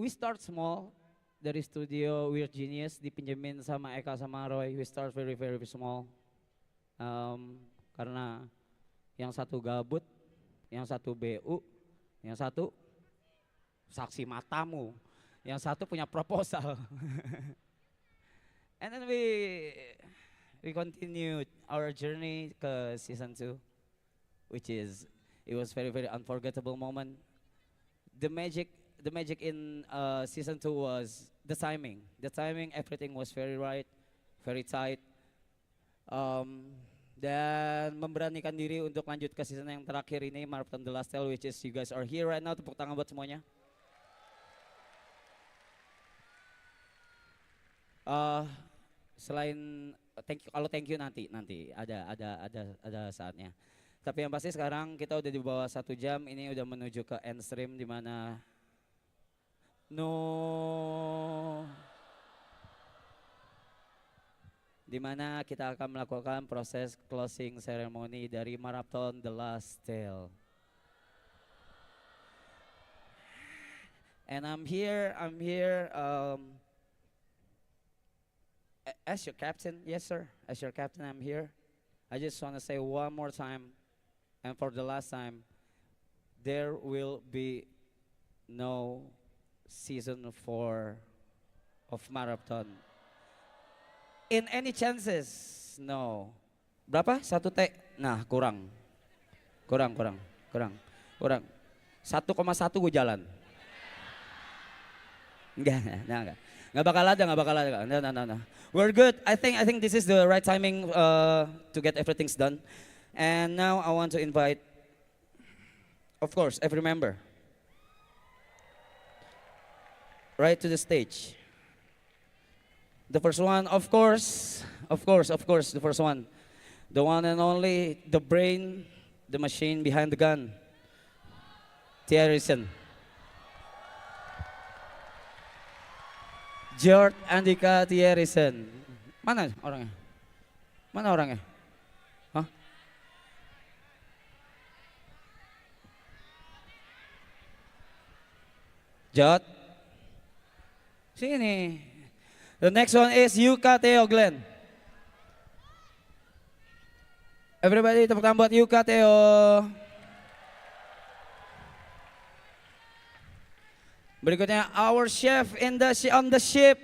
we start small dari studio Weird Genius dipinjemin sama Eka sama Roy. We start very very small. Karena yang satu gabut, yang satu BU, yang satu saksi matamu, yang satu punya proposal. And then we continued our journey ke season 2, which is it was very very unforgettable moment. The magic in season 2 was the timing. The timing, everything was very right, very tight. Dan memberanikan diri untuk lanjut ke season yang terakhir ini, Marathon The Last Tale, which is you guys are here right now. Tepuk tangan buat semuanya. Selain thank you nanti ada saatnya. Tapi yang pasti sekarang kita udah di bawah 1 jam, ini udah menuju ke end stream di mana kita akan melakukan proses closing ceremony dari Marathon The Last Tale. And I'm here as your captain. Yes sir, as your captain I'm here. I just want to say one more time, and for the last time, there will be no season 4 of Marathon. In any chances, no. Berapa? 1 T? Nah, kurang. 1,1 gue jalan. Enggak. Nggak bakal ada. No. We're good. I think this is the right timing to get everything done. And now I want to invite, of course, every member right to the stage. The first one, of course, the first one. The one and only, the brain, the machine behind the gun. Thierryson. George Andika Thierryson. Mana orangnya? Hah? George. Sini. The next one is Yuka Theo Glenn. Everybody tepuk tangan buat Yuka Theo. Berikutnya our chef on the ship,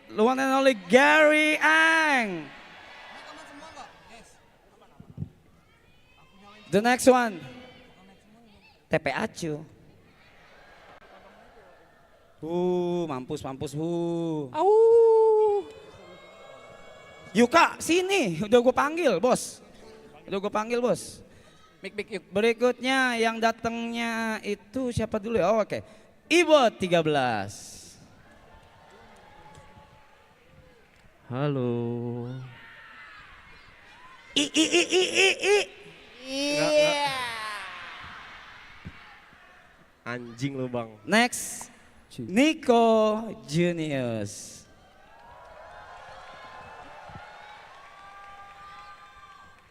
the one and only Gary Ang. The next one, Tepe Acu. Mampus. Yuka, sini. Udah gue panggil, bos. Mik. Berikutnya yang datangnya itu siapa dulu ya? Oh, oke. Ibot 13. Halo. Iya. Anjing lu bang. Next, Nico Junius.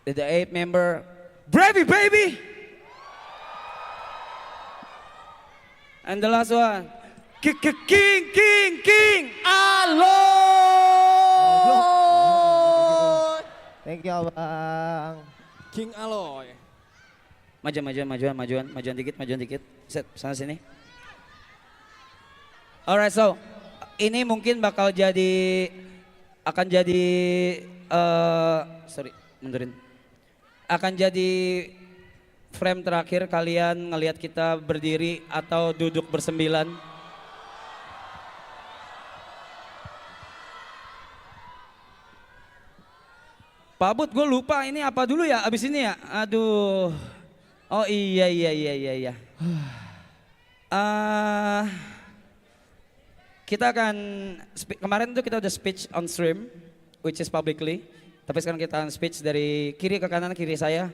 The 8th member, Bravey baby. And the last one, King Aloy. Thank you abang. King Aloy. Majuan dikit. Set, sana sini. Alright, so ini mungkin akan jadi mundurin. Akan jadi frame terakhir kalian ngelihat kita berdiri atau duduk bersembilan. Pak Bud, gue lupa ini apa dulu ya abis ini ya? Aduh. Oh iya. Kita akan, kemarin tuh kita udah speech on stream, which is publicly. Tapi sekarang kita akan speech dari kiri ke kanan, kiri saya.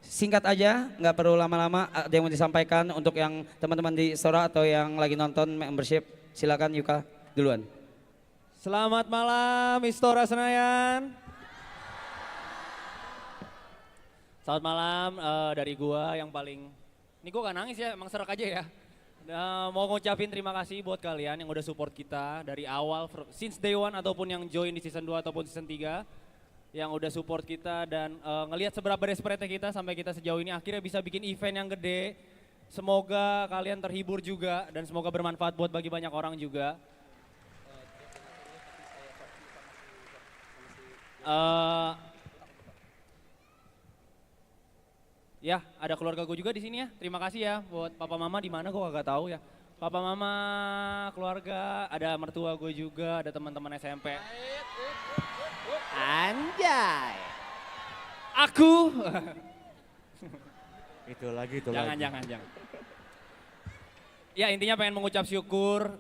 Singkat aja, nggak perlu lama-lama. Ada yang mau disampaikan untuk yang teman-teman di Sora atau yang lagi nonton membership. Silakan Yuka duluan. Selamat malam Istora Senayan. Selamat malam dari gua yang paling, ini gua gak nangis ya, emang serak aja ya. Mau ngucapin terima kasih buat kalian yang udah support kita dari awal, since day one ataupun yang join di season 2 ataupun season 3. Yang udah support kita dan ngelihat seberapa desperate kita sampai kita sejauh ini akhirnya bisa bikin event yang gede. Semoga kalian terhibur juga dan semoga bermanfaat buat bagi banyak orang juga. Ya, ada keluarga gue juga di sini ya. Terima kasih ya buat papa mama di mana gue kagak tahu ya. Papa mama, keluarga, ada mertua gue juga, ada teman-teman SMP. Anjay. Aku. Itu lagi. Jangan. Ya intinya pengen mengucap syukur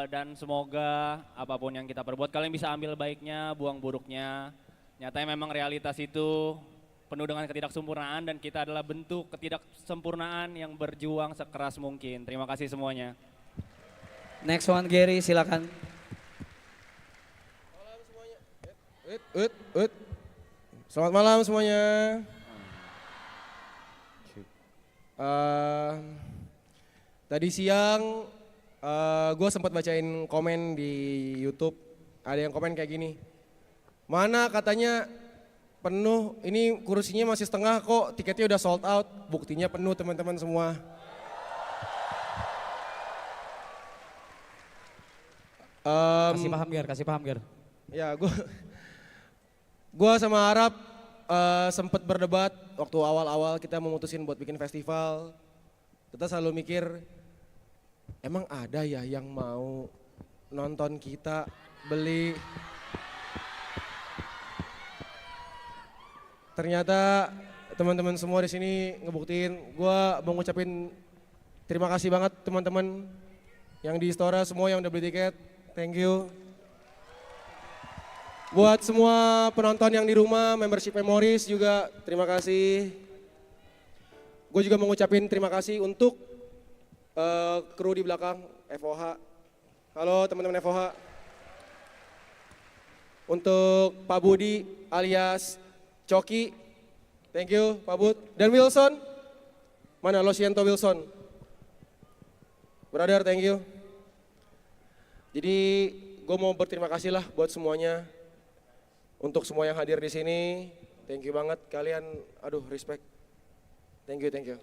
dan semoga apapun yang kita perbuat kalian bisa ambil baiknya, buang buruknya. Nyatanya memang realitas itu penuh dengan ketidaksempurnaan dan kita adalah bentuk ketidaksempurnaan yang berjuang sekeras mungkin. Terima kasih semuanya. Next one Gary, silakan. Selamat malam semuanya. Tadi siang gue sempat bacain komen di YouTube. Ada yang komen kayak gini. Mana katanya penuh, ini kursinya masih setengah kok, tiketnya udah sold out. Buktinya penuh teman-teman semua. Kasih paham Ger. Ya gue sama Arab sempat berdebat waktu awal-awal kita memutusin buat bikin festival. Kita selalu mikir, emang ada ya yang mau nonton kita beli. Ternyata teman-teman semua di sini ngebuktiin. Gue mau ngucapin terima kasih banget teman-teman yang di Istora semua yang udah beli tiket. Thank you. Buat semua penonton yang di rumah, membership Memories juga terima kasih. Gue juga mau ngucapin terima kasih untuk kru di belakang FOH. Halo teman-teman FOH. Untuk Pak Budi alias Coki, thank you Pak Bud. Dan Wilson, mana Losiento Wilson? Brother, thank you. Jadi gue mau berterima kasih lah buat semuanya. Untuk semua yang hadir di sini, thank you banget kalian, aduh respect. Thank you.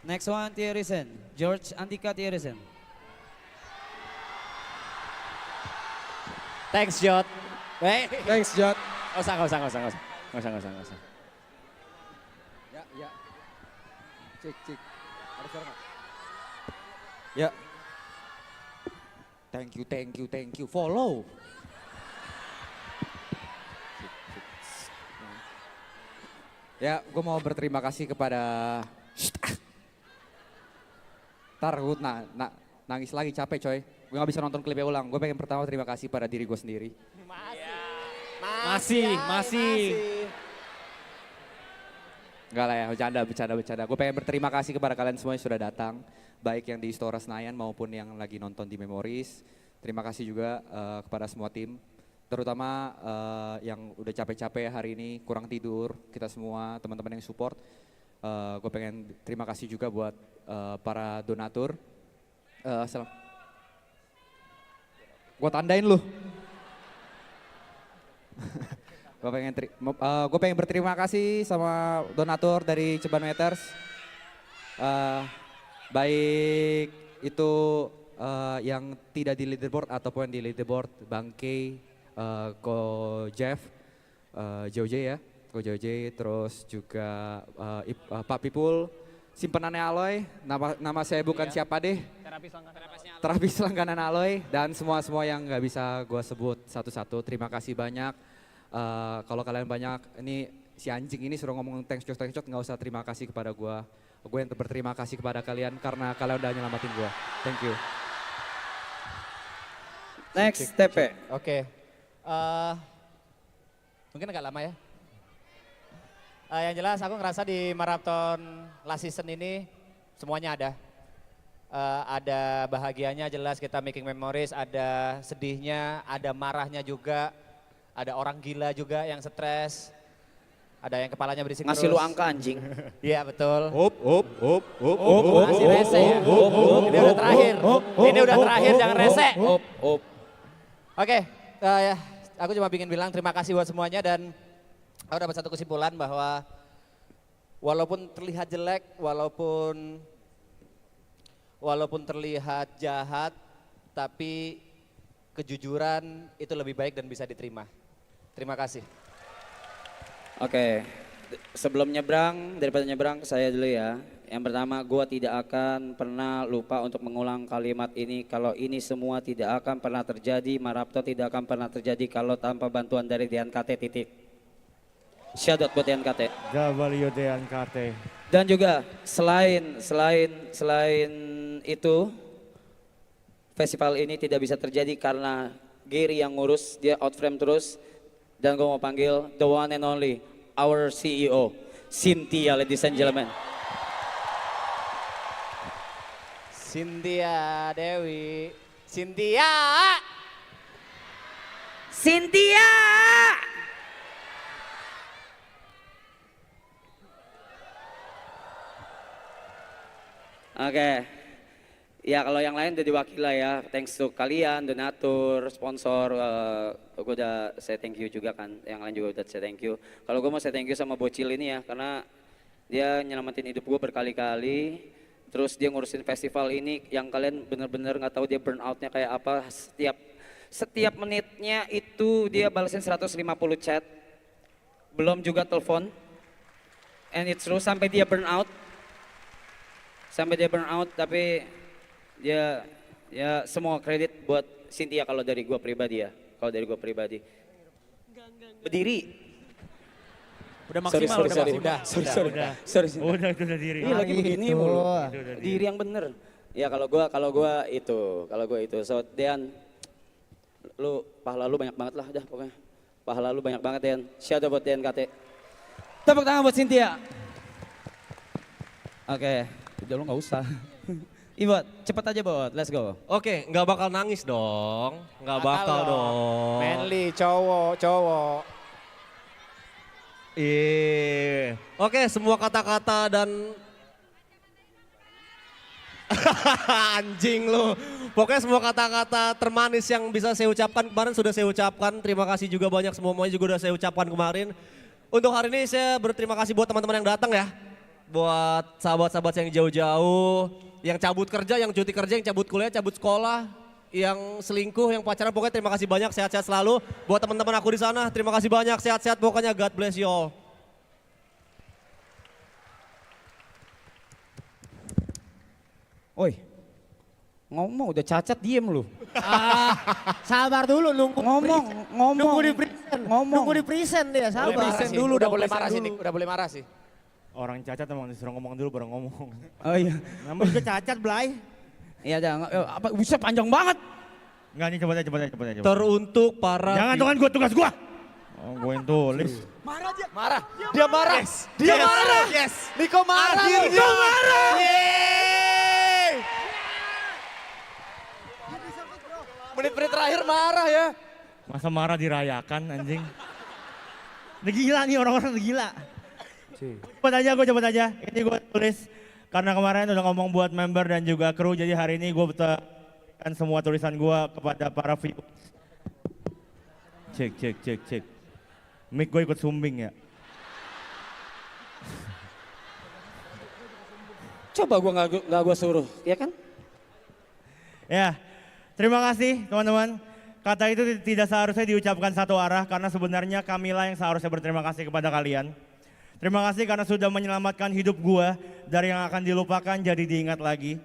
Next one Thierrysen, George Andika Thierrysen. Thanks Jot. Thanks Jad. Nggak usah. Ya. Cek. Ada suara nggak? Ya. Thank you. Follow. Ya, gue mau berterima kasih kepada... Ntar gue nangis lagi, capek coy. Gue gak bisa nonton klipnya ulang. Gue pengen pertama terima kasih pada diri gue sendiri. Masih. Enggak lah ya, bercanda. Gue pengen berterima kasih kepada kalian semua yang sudah datang. Baik yang di Istora Senayan maupun yang lagi nonton di Memories. Terima kasih juga kepada semua tim. Terutama yang udah capek-capek hari ini, kurang tidur. Kita semua, teman-teman yang support. Gue pengen terima kasih juga buat para donatur. Gue tandain lu. Gue pengen berterima kasih sama donatur dari Ceban Matters. Baik itu yang tidak di leaderboard ataupun di leaderboard, Bang K, Ko Jeff, Joje ya, Ko Joje, terus juga Pak Pipul, simpenannya Aloy, nama saya bukan siapa deh. Terapis langganan Aloy dan semua yang nggak bisa gue sebut satu-satu. Terima kasih banyak. Kalau kalian banyak, ini si anjing ini suruh ngomong thanks Jok nggak usah terima kasih kepada gue. Gue yang berterima kasih kepada kalian karena kalian udah nyelamatin gue. Thank you. Next TP. Oke. Mungkin agak lama ya. Yang jelas aku ngerasa di maraton last season ini semuanya ada. Ada bahagianya jelas kita making memories, ada sedihnya, ada marahnya juga, ada orang gila juga yang stres. Ada yang kepalanya berisik Ngasih terus. lu angka anjing. Iya betul. Up. Masih rese ya. Ini udah terakhir. Ini udah terakhir, jangan rese. Oke, ya, aku cuma ingin bilang terima kasih buat semuanya dan aku dapat satu kesimpulan bahwa walaupun terlihat jelek, walaupun terlihat jahat, tapi kejujuran itu lebih baik dan bisa diterima. Terima kasih. Oke, sebelum daripada nyebrang saya dulu ya. Yang pertama, gua tidak akan pernah lupa untuk mengulang kalimat ini. Kalau ini semua tidak akan pernah terjadi, Marapto tidak akan pernah terjadi kalau tanpa bantuan dari DNKT titik. Shout out buat DNKT. WDNKT. Dan juga selain itu, festival ini tidak bisa terjadi karena Gary yang ngurus, dia out frame terus. Dan gue mau panggil the one and only, our CEO, Cynthia, ladies and gentlemen. Cynthia Dewi. Cynthia! Cynthia! Oke, ya kalau yang lain udah diwakili lah ya, thanks to kalian, donatur, sponsor, gue udah say thank you juga kan, yang lain juga udah say thank you. Kalau gue mau say thank you sama Bocil ini ya, karena dia nyelamatin hidup gue berkali-kali, terus dia ngurusin festival ini yang kalian bener-bener nggak tahu dia burn outnya kayak apa, setiap menitnya itu dia balesin 150 chat, belum juga telepon, and it's true sampai dia burn out. Tapi dia ya semua kredit buat Cynthia kalau dari gua pribadi ya. Berdiri. Udah maksimal, Sorry. Udah itu udah diri. Ini lagi begini Gitu. mulu. Itu udah Diri yang bener. Ya kalau gua itu. So Dean, pahala lu banyak banget lah dah pokoknya. Pahala lu banyak banget Dean. Shout out buat DNKT. Tepuk tangan buat Cynthia. Oke. Udah lu gak usah. Ibot, cepet aja Bot, let's go. Oke, nggak bakal nangis dong. Nggak bakal dong. Manly, cowok. Iya. Oke, semua kata-kata dan anjing lu. Pokoknya semua kata-kata termanis yang bisa saya ucapkan kemarin sudah saya ucapkan. Terima kasih juga banyak semuanya juga udah saya ucapkan kemarin. Untuk hari ini saya berterima kasih buat teman-teman yang datang ya. Buat sahabat-sahabat yang jauh-jauh, yang cabut kerja, yang cuti kerja, yang cabut kuliah, cabut sekolah, yang selingkuh, yang pacaran, pokoknya terima kasih banyak, sehat-sehat selalu. Buat teman-teman aku di sana, terima kasih banyak, sehat-sehat pokoknya, God bless you all. Oi, ngomong udah cacat diem lu. Sabar dulu nunggu. Nunggu di present dia, sabar. Udah boleh marah sih, Nick. Udah boleh marah sih. Orang cacat emang disuruh ngomong dulu baru ngomong. Oh iya. Namun juga cacat Blay. Iya jangan, apa bisa panjang banget. Enggak nih coba aja. Teruntuk para... Jangan tuh kan tugas gua. Oh gue yang tulis. Marah. Dia marah. Dia marah. Yes. Niko marah. Akhirnya. Menit-menit terakhir marah ya. Masa marah dirayakan anjing. Udah gila nih orang-orang udah gila. Cepet aja. Ini gue tulis karena kemarin udah ngomong buat member dan juga kru. Jadi hari ini gue kan semua tulisan gue kepada para viewers. Cek. Mic gue ikut sumbing ya. Coba gua nggak gua suruh, ya kan? Ya, terima kasih teman-teman. Kata itu tidak seharusnya diucapkan satu arah karena sebenarnya Kamila yang seharusnya berterima kasih kepada kalian. Terima kasih karena sudah menyelamatkan hidup gua dari yang akan dilupakan jadi diingat lagi.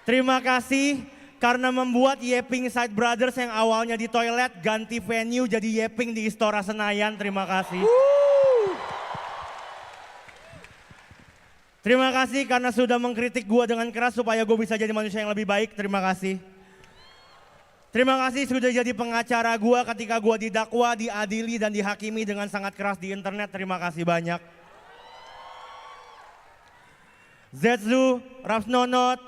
Terima kasih karena membuat Yeping Side Brothers yang awalnya di toilet ganti venue jadi Yeping di Istora Senayan. Terima kasih. Terima kasih karena sudah mengkritik gua dengan keras supaya gua bisa jadi manusia yang lebih baik. Terima kasih. Terima kasih sudah jadi pengacara gua ketika gua didakwa, diadili dan dihakimi dengan sangat keras di internet. Terima kasih banyak. Zetsu, Rapsnonot,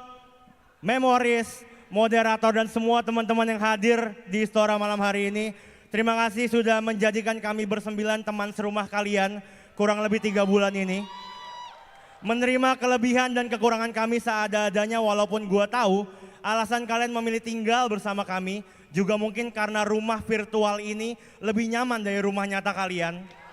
Memoris, moderator dan semua teman-teman yang hadir di Istora malam hari ini. Terima kasih sudah menjadikan kami bersembilan teman serumah kalian kurang lebih 3 bulan ini. Menerima kelebihan dan kekurangan kami seada-adanya walaupun gua tahu alasan kalian memilih tinggal bersama kami juga mungkin karena rumah virtual ini lebih nyaman dari rumah nyata kalian.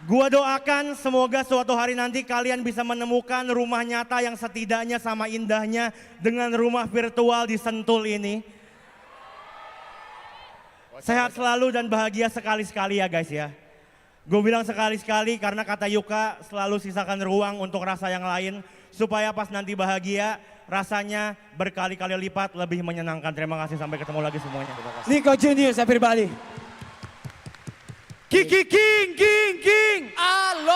Gua doakan semoga suatu hari nanti kalian bisa menemukan rumah nyata yang setidaknya sama indahnya dengan rumah virtual di Sentul ini. Sehat selalu dan bahagia sekali-sekali ya guys ya. Gue bilang sekali-sekali karena kata Yuka selalu sisakan ruang untuk rasa yang lain. Supaya pas nanti bahagia rasanya berkali-kali lipat lebih menyenangkan. Terima kasih, sampai ketemu lagi semuanya. Nico Juniors, everybody. King. Aloy.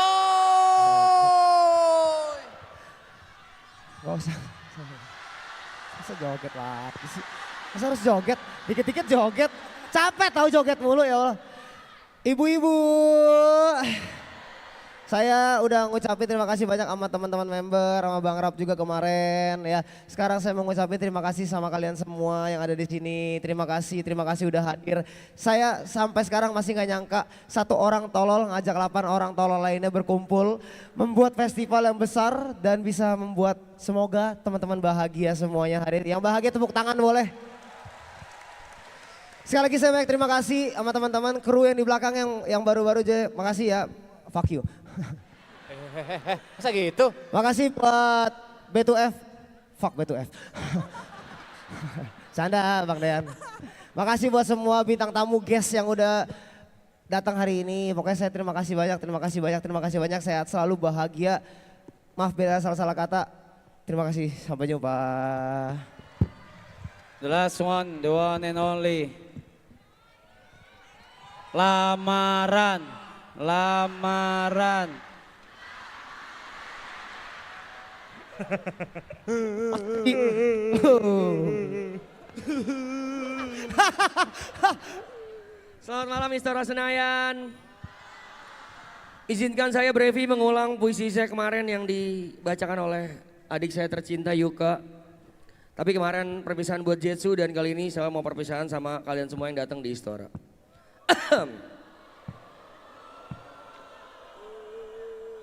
Gak usah. Masa joget lagi sih? Masa harus joget? Dikit-dikit joget. Capek tahu joget mulu ya Allah. Ibu-ibu. Saya udah ngucapin terima kasih banyak sama teman-teman member, sama Bang Rap juga kemarin ya. Sekarang saya mau ngucapin terima kasih sama kalian semua yang ada di sini. Terima kasih udah hadir. Saya sampai sekarang masih nggak nyangka 1 orang tolol ngajak 8 orang tolol lainnya berkumpul membuat festival yang besar dan bisa membuat semoga teman-teman bahagia semuanya hadir. Yang bahagia tepuk tangan boleh. Sekali lagi saya banyak terima kasih sama teman-teman kru yang di belakang yang baru-baru aja. Makasih ya. Fuck you. Masa gitu? Makasih buat B2F. Fuck B2F. Canda Bang Dean. Makasih buat semua bintang tamu guest yang udah datang hari ini. Pokoknya saya terima kasih banyak. Sehat selalu, bahagia. Maaf bila salah-salah kata. Terima kasih, sampai jumpa. The last one, the one and only. Lamaran. Selamat malam Istora Senayan. Izinkan saya Brevi mengulang puisi saya kemarin yang dibacakan oleh adik saya tercinta Yuka. Tapi kemarin perpisahan buat Jetsu dan kali ini saya mau perpisahan sama kalian semua yang datang di Istora.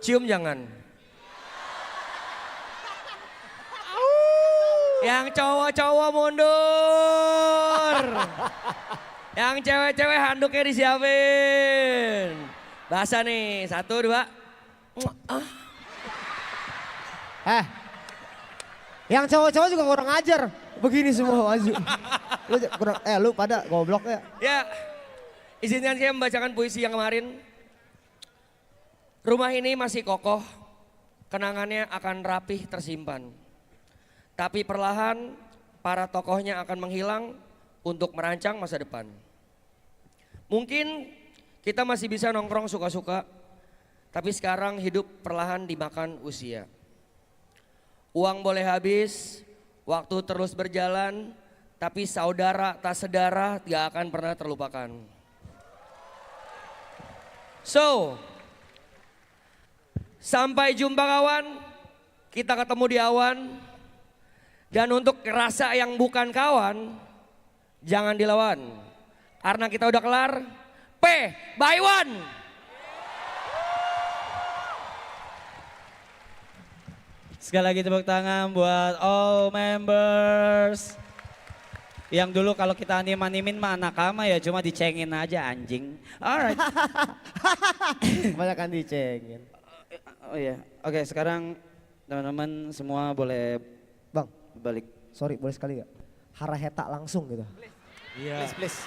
Cium jangan. Yang cowok-cowok mundur. Yang cewek-cewek handuknya disiapin. Bahasa nih, 1, 2. Yang cowok-cowok juga kurang ajar. Begini semua maju. Lu pada goblok ya. Ya, izinkan saya membacakan puisi yang kemarin. Rumah ini masih kokoh, kenangannya akan rapih tersimpan. Tapi perlahan para tokohnya akan menghilang untuk merancang masa depan. Mungkin kita masih bisa nongkrong suka-suka, tapi sekarang hidup perlahan dimakan usia. Uang boleh habis, waktu terus berjalan, tapi saudara tak sedara tidak akan pernah terlupakan. So, sampai jumpa kawan, kita ketemu di awan. Dan untuk rasa yang bukan kawan, jangan dilawan. Karena kita udah kelar, by one. Sekali lagi tepuk tangan buat all members. Yang dulu kalau kita anim-animin mah anak ama ya cuma dicengin aja anjing. Alright. Kebanyakan dicengin. Oh iya, oke sekarang teman-teman semua boleh Bang, balik. sorry boleh sekali gak? Haraheta langsung gitu. Iya. Please.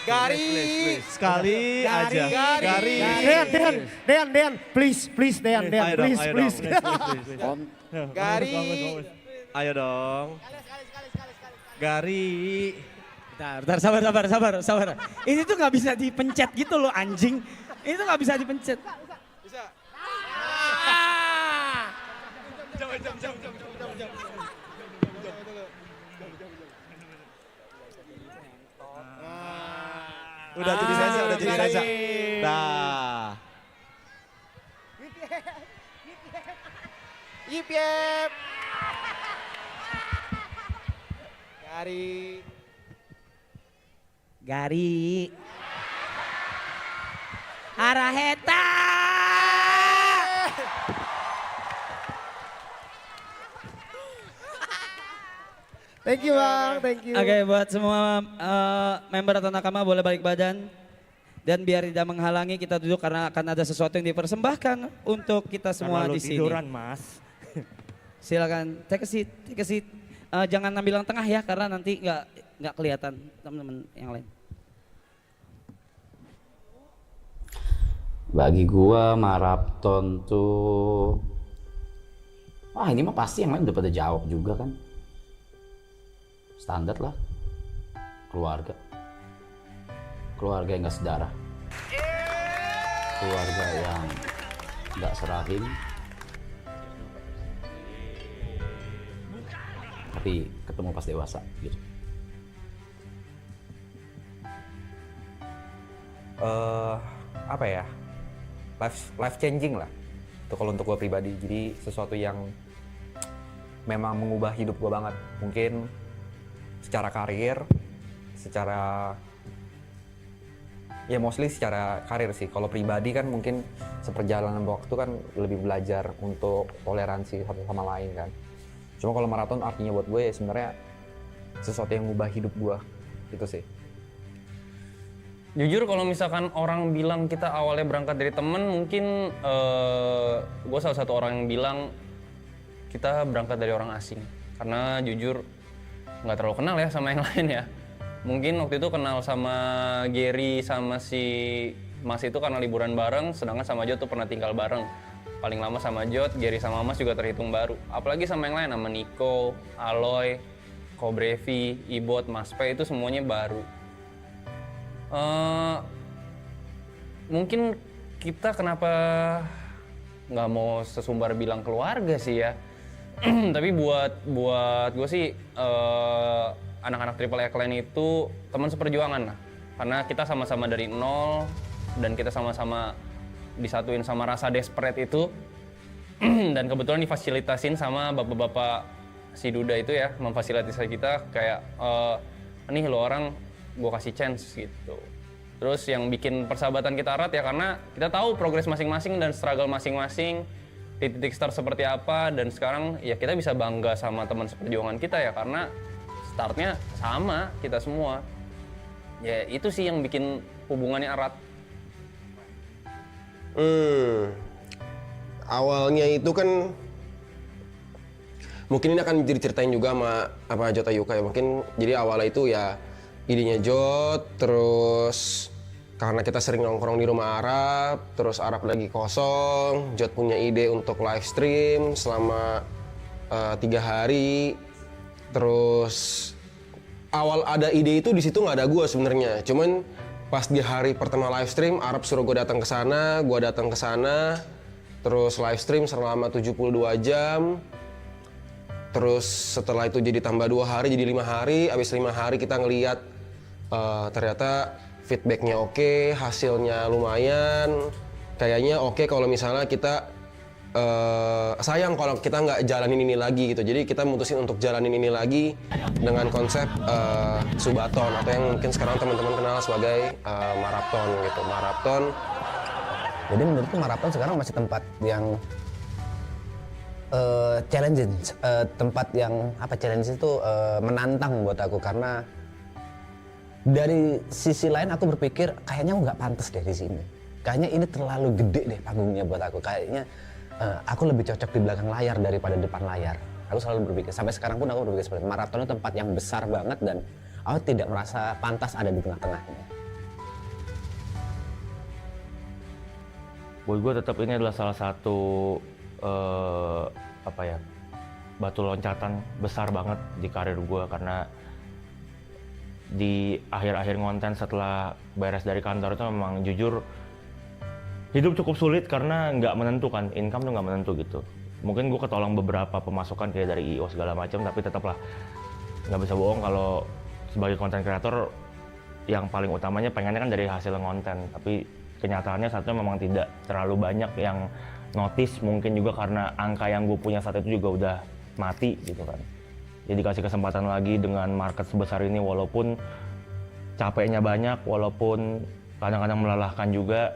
Gari. Sekali aja. Gari. Dean, please, Dean, Ayo dong, please. Gari. Ayo dong. Gari. Bentar, sabar. Ini tuh nggak bisa dipencet gitu loh anjing. Ini tuh nggak bisa dipencet. Bisa. Udah jadi sensa. Dah. Yip yip. Gari. Araheta. Thank you Bang, thank you. Oke, buat semua member atau nakama boleh balik badan. Dan biar tidak menghalangi kita duduk karena akan ada sesuatu yang dipersembahkan untuk kita semua Karena lu di sini. tiduran mas. Silakan, take a seat, take a seat. Jangan ambil yang tengah ya, karena nanti nggak kelihatan teman-teman yang lain. Bagi gua maraton tuh, wah ini mah pasti yang lain udah pada jawab juga kan. Standar lah, keluarga yang gak sedarah, keluarga yang gak serahim, tapi ketemu pas dewasa gitu. Apa ya, life changing lah itu kalau untuk gue pribadi. Jadi sesuatu yang memang mengubah hidup gue banget, mungkin secara karir, secara ya mostly secara karir sih. Kalau pribadi kan mungkin seperjalanan waktu kan lebih belajar untuk toleransi satu sama lain kan. Cuma kalau maraton artinya buat gue ya sebenarnya sesuatu yang mengubah hidup gue, itu sih. Jujur kalau misalkan orang bilang kita awalnya berangkat dari temen, mungkin gue salah satu orang yang bilang kita berangkat dari orang asing. Karena jujur nggak terlalu kenal ya sama yang lain ya. Mungkin waktu itu kenal sama Gary sama si Mas itu karena liburan bareng, sedangkan sama Jot tuh pernah tinggal bareng. Paling lama sama Jot, Gary sama Mas juga terhitung baru. Apalagi sama yang lain, sama Nico, Aloy, Kobrevi, Ibot, Mas P itu semuanya baru. Mungkin kita kenapa nggak mau sesumbar bilang keluarga sih ya. Tapi buat gue sih anak-anak Triple A Clan itu teman seperjuangan lah. Karena kita sama-sama dari nol dan kita sama-sama disatuin sama rasa desperate itu. Dan kebetulan difasilitasin sama bapak-bapak si Duda itu ya, memfasilitasi kita kayak nih lo orang gue kasih chance gitu. Terus yang bikin persahabatan kita erat ya karena kita tahu progres masing-masing dan struggle masing-masing, di titik start seperti apa, dan sekarang ya kita bisa bangga sama teman seperjuangan kita ya karena startnya sama kita semua. Ya itu sih yang bikin hubungannya erat. Awalnya itu kan mungkin ini akan diceritain juga sama Jota Yuka ya. Mungkin jadi awalnya itu ya idenya Jot, terus karena kita sering nongkrong di rumah Arab, terus Arab lagi kosong, Jot punya ide untuk live stream selama 3 hari. Terus awal ada ide itu di situ nggak ada gue sebenarnya, cuman pas di hari pertama live stream Arab suruh gue datang ke sana, gue datang ke sana, terus live stream selama 72 jam. Terus setelah itu jadi tambah 2 hari jadi 5 hari, abis 5 hari kita ngeliat ternyata feedbacknya oke, hasilnya lumayan. Kayaknya oke kalau misalnya kita sayang kalau kita nggak jalanin ini lagi gitu. Jadi kita mutusin untuk jalanin ini lagi dengan konsep Subaton atau yang mungkin sekarang teman-teman kenal sebagai Maraton gitu. Maraton. Jadi menurutku Maraton sekarang masih tempat yang challenging, tempat yang challenge itu menantang buat aku karena dari sisi lain aku berpikir kayaknya aku nggak pantas deh di sini. Kayaknya ini terlalu gede deh panggungnya buat aku. Kayaknya aku lebih cocok di belakang layar daripada depan layar. Aku selalu berpikir, sampai sekarang pun aku berpikir seperti itu. Maraton itu tempat yang besar banget dan aku tidak merasa pantas ada di tengah-tengahnya. Buat gue tetap ini adalah salah satu batu loncatan besar banget di karir gue karena di akhir-akhir konten setelah beres dari kantor itu memang jujur hidup cukup sulit karena nggak menentu kan, income tuh nggak menentu gitu. Mungkin gue ketolong beberapa pemasukan kayak dari IO segala macam, tapi tetaplah nggak bisa bohong kalau sebagai konten kreator yang paling utamanya pengennya kan dari hasil konten, tapi kenyataannya saat itu memang tidak terlalu banyak yang notice, mungkin juga karena angka yang gue punya saat itu juga udah mati gitu kan. ya dikasih kesempatan lagi dengan market sebesar ini, walaupun capeknya banyak, walaupun kadang-kadang melelahkan juga,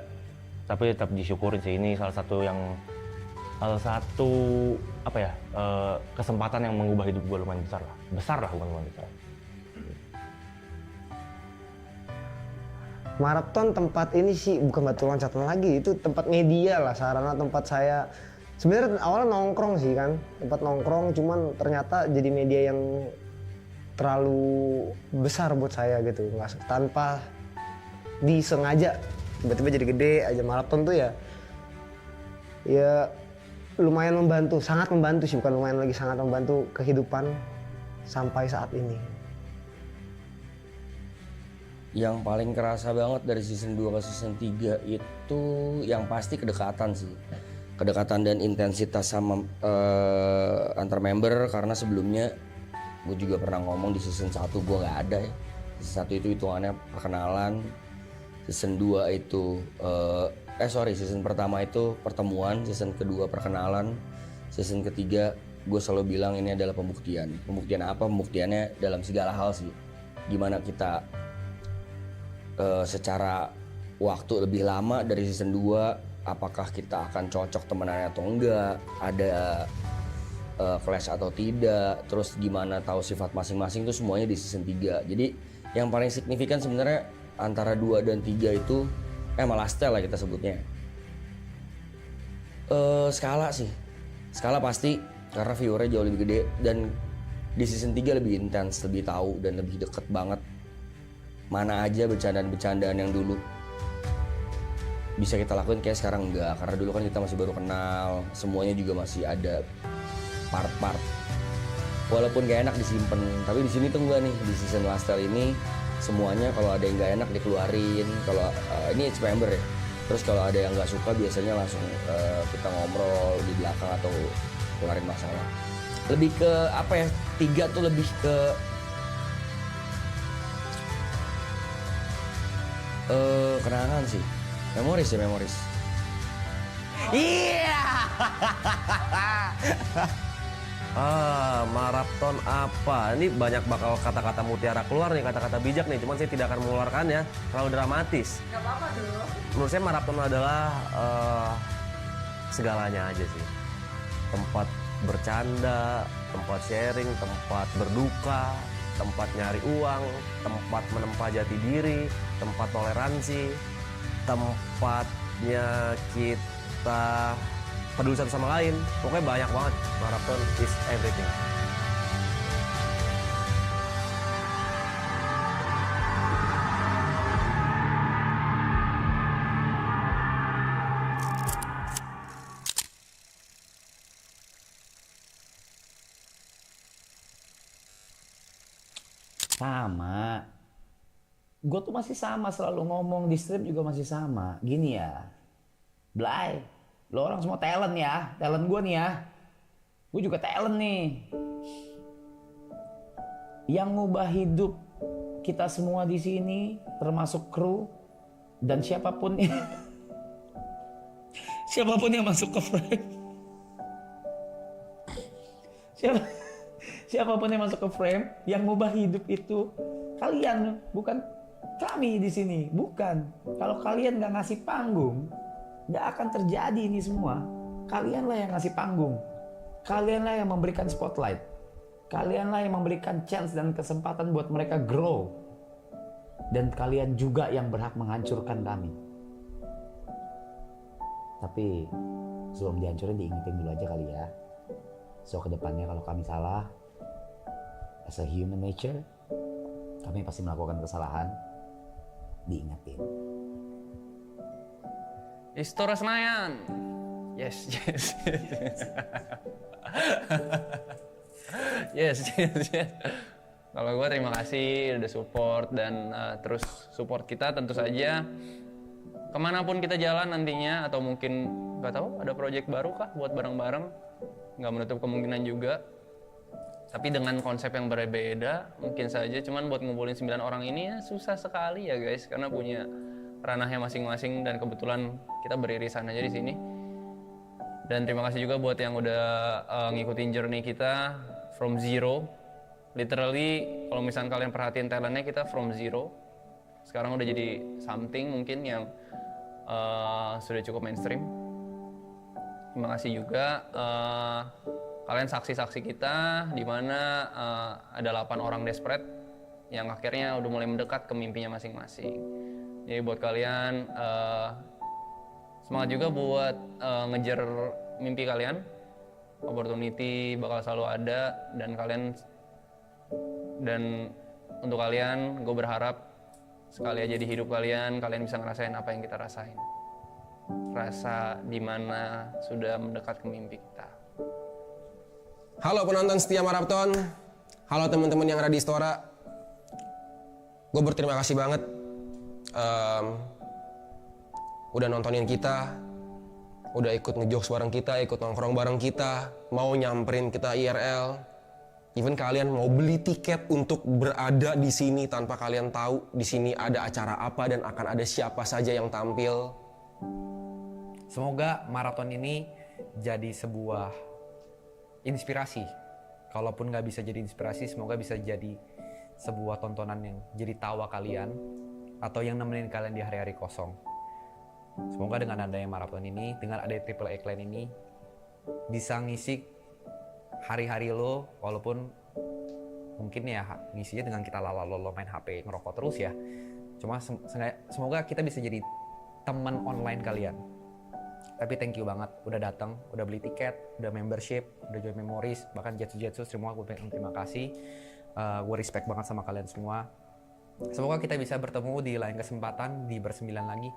tapi tetap disyukurin sih. Ini salah satu apa ya, kesempatan yang mengubah hidup gue lumayan besar lah bukan lumayan besar. Marathon tempat ini sih bukan batu loncatan lagi, itu tempat media lah, sarana tempat saya. Sebenarnya awalnya nongkrong sih kan, tempat nongkrong, cuman ternyata jadi media yang terlalu besar buat saya gitu, tanpa disengaja tiba-tiba jadi gede aja. Marathon tuh ya lumayan membantu, sangat membantu sih, bukan lumayan lagi, sangat membantu kehidupan sampai saat ini. Yang paling kerasa banget dari season 2 ke season 3 itu yang pasti kedekatan sih. Kedekatan dan intensitas sama antar member, karena sebelumnya gue juga pernah ngomong di season 1 gue gak ada ya. Season 1 itu hitungannya perkenalan, season 2 itu season pertama itu pertemuan, season kedua perkenalan, season ketiga gue selalu bilang ini adalah pembuktian. Pembuktian apa? Pembuktiannya dalam segala hal sih. Gimana kita secara waktu lebih lama dari season 2, apakah kita akan cocok temenannya atau enggak, ada clash atau tidak, terus gimana tahu sifat masing-masing, itu semuanya di season 3. Jadi yang paling signifikan sebenarnya antara 2 dan 3 itu last lah kita sebutnya. Skala sih, skala pasti karena viewernya jauh lebih gede, dan di season 3 lebih intens, lebih tahu dan lebih deket banget mana aja bercandaan-bercandaan yang dulu bisa kita lakuin kayak sekarang enggak, karena dulu kan kita masih baru kenal, semuanya juga masih ada part-part, walaupun gak enak disimpan. Tapi di sini tuh enggak nih, di season lifestyle ini semuanya kalau ada yang gak enak dikeluarin. Kalau ini each member ya, terus kalau ada yang gak suka biasanya langsung kita ngobrol di belakang atau keluarin masalah. Lebih ke apa ya, 3 tuh lebih ke kenangan sih, memoris ya, memoris. Iya. Marathon apa? Ini banyak bakal kata-kata mutiara keluar nih, kata-kata bijak nih. Cuman saya tidak akan mengeluarkannya, terlalu dramatis. Gak apa-apa dong. Menurut saya marathon adalah segalanya aja sih. Tempat bercanda, tempat sharing, tempat berduka, tempat nyari uang, tempat menempa jati diri, tempat toleransi, tempatnya kita peduli satu sama lain. Pokoknya banyak banget. Marathon is everything. Sama. Gue tuh masih sama, selalu ngomong di stream juga masih sama. Gini ya, Blay, lo orang semua talent ya, talent gue nih ya. Gue juga talent nih. Yang ngubah hidup kita semua di sini, termasuk kru dan siapapun siapapun yang masuk ke frame. Siapapun yang masuk ke frame, yang ngubah hidup itu kalian, bukan kami di sini, bukan. Kalau kalian nggak ngasih panggung, nggak akan terjadi ini semua. Kalianlah yang ngasih panggung, kalianlah yang memberikan spotlight, kalianlah yang memberikan chance dan kesempatan buat mereka grow, dan kalian juga yang berhak menghancurkan kami. Tapi sebelum dihancurin, diingetin dulu aja kali ya. So kedepannya kalau kami salah, as a human nature, kami pasti melakukan kesalahan, diingetin. Istora Senayan. Yes. Yes. Kalau gue terima kasih udah support dan terus support kita tentu saja. Kemanapun kita jalan nantinya, atau mungkin nggak tahu ada project baru kah buat bareng-bareng, nggak menutup kemungkinan juga. Tapi dengan konsep yang berbeda mungkin saja, cuman buat ngumpulin 9 orang ini ya susah sekali ya guys, karena punya ranahnya masing-masing dan kebetulan kita beririsan aja di sini. Dan terima kasih juga buat yang udah ngikutin journey kita from zero literally kalau misalnya kalian perhatiin talentnya kita from zero, sekarang udah jadi something mungkin yang sudah cukup mainstream. Terima kasih juga kalian saksi-saksi kita di mana ada 8 orang desperate yang akhirnya udah mulai mendekat ke mimpinya masing-masing. Jadi buat kalian semangat juga buat ngejar mimpi kalian. Opportunity bakal selalu ada dan untuk kalian gue berharap sekali aja di hidup kalian bisa ngerasain apa yang kita rasain. Rasa dimana sudah mendekat ke mimpi kita. Halo penonton setia Marapton, halo teman-teman yang ada di Istora. Gue berterima kasih banget udah nontonin kita, udah ikut ngejokes bareng kita, ikut nongkrong bareng kita, mau nyamperin kita IRL. Even kalian mau beli tiket untuk berada di sini tanpa kalian tahu di sini ada acara apa dan akan ada siapa saja yang tampil. Semoga maraton ini jadi sebuah inspirasi. Kalaupun nggak bisa jadi inspirasi, semoga bisa jadi sebuah tontonan yang jadi tawa kalian atau yang nemenin kalian di hari-hari kosong. Semoga dengan adanya maraton ini, dengan adanya Triple A Clan ini, bisa ngisi hari-hari lo, walaupun mungkin ya ngisinya dengan kita lalo main HP, ngerokok terus ya. Cuma semoga kita bisa jadi teman online kalian. Tapi thank you banget udah datang, udah beli tiket, udah membership, udah join memories, bahkan Jetsu semua gue terima kasih. Gue respect banget sama kalian semua. Semoga kita bisa bertemu di lain kesempatan di bersembilan lagi.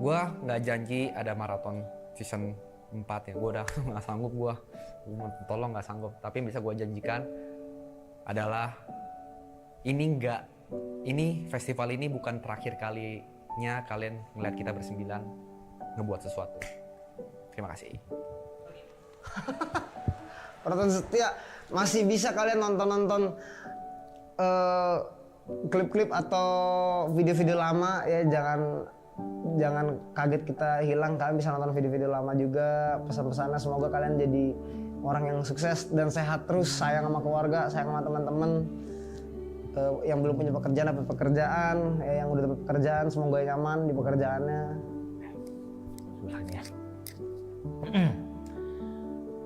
Gue nggak janji ada maraton season 4 ya, gue udah nggak sanggup, gue tolong nggak sanggup. Tapi yang bisa gue janjikan adalah ini festival ini bukan terakhir kalinya kalian ngeliat kita bersembilan ngebuat sesuatu. Terima kasih. Penonton setia, masih bisa kalian nonton klip-klip atau video-video lama ya, jangan kaget kita hilang. Kalian bisa nonton video-video lama juga. Pesan-pesannya semoga kalian jadi orang yang sukses dan sehat terus, sayang sama keluarga, sayang sama teman-teman. Yang belum punya pekerjaan dapat pekerjaan, yang udah dapat pekerjaan semoga nyaman di pekerjaannya.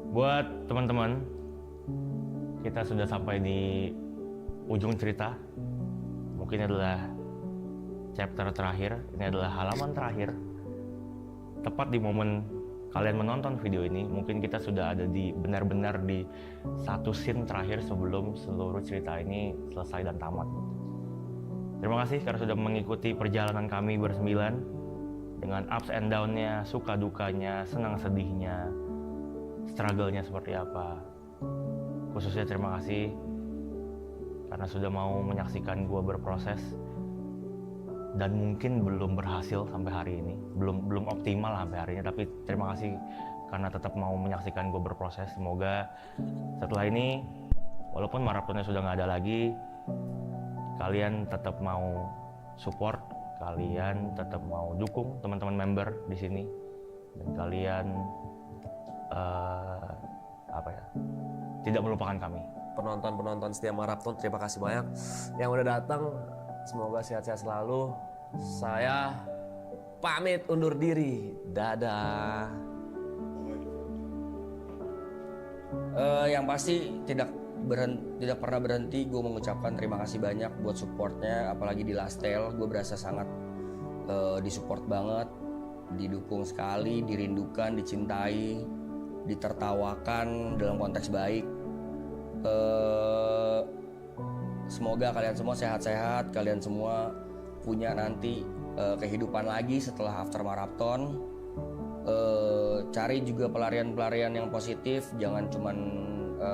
Buat teman-teman, kita sudah sampai di ujung cerita. Mungkin adalah chapter terakhir, ini adalah halaman terakhir. Tepat di momen kalian menonton video ini, mungkin kita sudah ada di benar-benar di satu scene terakhir sebelum seluruh cerita ini selesai dan tamat. Terima kasih karena sudah mengikuti perjalanan kami bersembilan dengan ups and down-nya, suka dukanya, senang sedihnya, struggle-nya seperti apa. Khususnya terima kasih karena sudah mau menyaksikan gue berproses dan mungkin belum berhasil sampai hari ini, belum optimal sampai hari ini, tapi terima kasih karena tetap mau menyaksikan gue berproses. Semoga setelah ini, walaupun maratonnya sudah nggak ada lagi, kalian tetap mau support, kalian tetap mau dukung teman-teman member di sini, dan kalian tidak melupakan kami. Penonton setia Marapton, terima kasih banyak yang udah datang. Semoga sehat-sehat selalu. Saya pamit undur diri. Dadah. Yang pasti tidak pernah berhenti gue mengucapkan terima kasih banyak buat supportnya, apalagi di Lastel. Gue berasa sangat disupport banget, didukung sekali, dirindukan, dicintai, ditertawakan dalam konteks baik. Semoga kalian semua sehat-sehat, kalian semua punya nanti kehidupan lagi setelah after marathon. Cari juga pelarian-pelarian yang positif, jangan cuman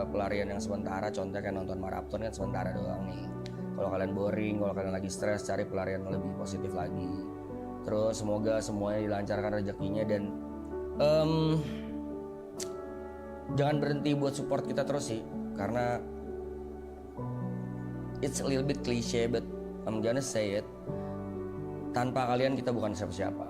pelarian yang sementara. Contohnya kayak nonton marathon kan sementara doang nih. Kalau kalian boring, kalau kalian lagi stres, cari pelarian yang lebih positif lagi. Terus semoga semuanya dilancarkan rezekinya dan jangan berhenti buat support kita terus sih, karena it's a little bit cliche but I'm gonna say it. Tanpa kalian kita bukan siapa-siapa.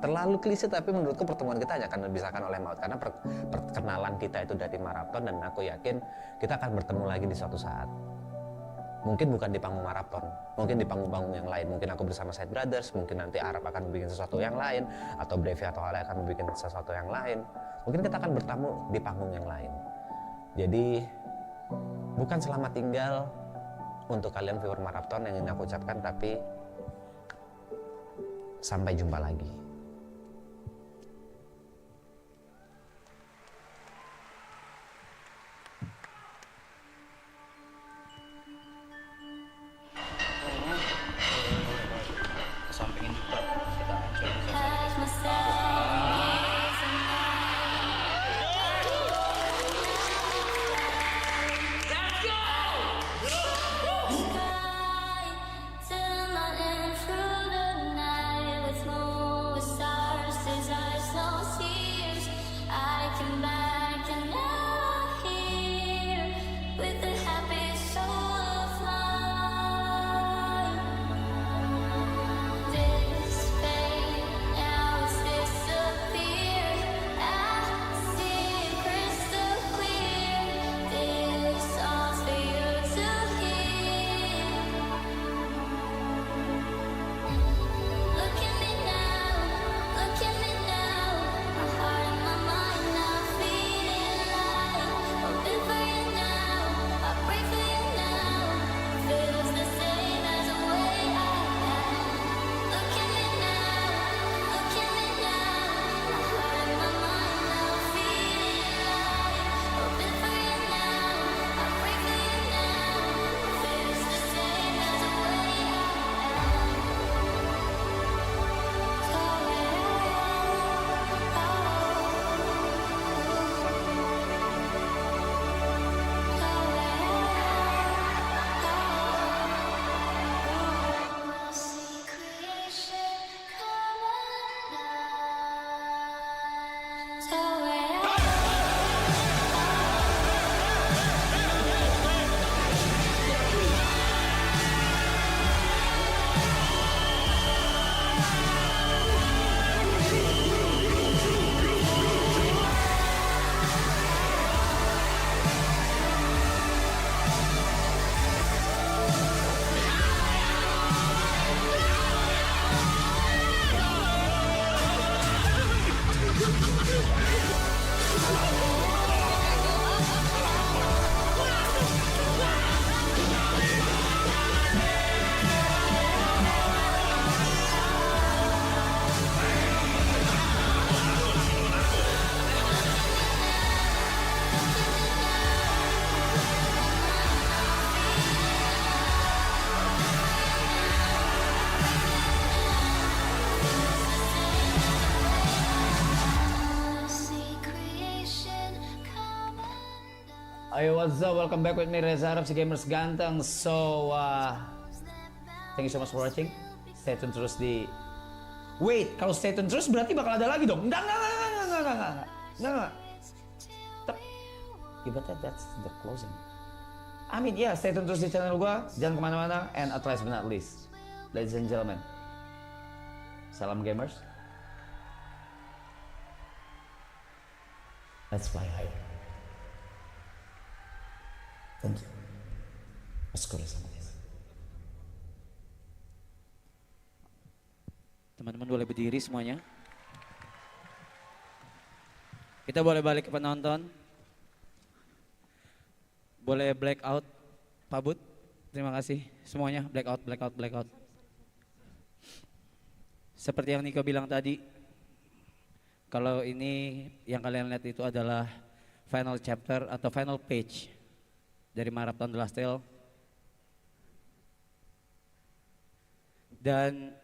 terlalu klise, tapi menurutku pertemuan kita hanya akan dipisahkan oleh maut, karena perkenalan kita itu dari maraton, dan aku yakin kita akan bertemu lagi di suatu saat. Mungkin bukan di panggung maraton, mungkin di panggung-panggung yang lain. Mungkin aku bersama Side Brothers, mungkin nanti Arab akan bikin sesuatu yang lain, atau Brevi atau Ale akan bikin sesuatu yang lain. Mungkin kita akan bertemu di panggung yang lain. Jadi bukan selamat tinggal untuk kalian viewer maraton yang ingin aku ucapkan, tapi sampai jumpa lagi. Ayo, what's up? Welcome back with me, Reza Arab, si gamers ganteng. So, thank you so much for watching. Stay tune terus di... Wait, kalau stay tune terus berarti bakal ada lagi dong? Enggak. Tep. Ibaratnya that's the closing. I mean, yeah, stay tune terus di channel gua. Jangan kemana-mana. And at last but not least, ladies and gentlemen, salam gamers. Let's fly high. Thank you. Teman-teman boleh berdiri semuanya. Kita boleh balik ke penonton. Boleh black out, Pak Bud. Terima kasih semuanya. Black out. Seperti yang Niko bilang tadi, kalau ini yang kalian lihat itu adalah final chapter atau final page dari Marathon The Last Tale. Dan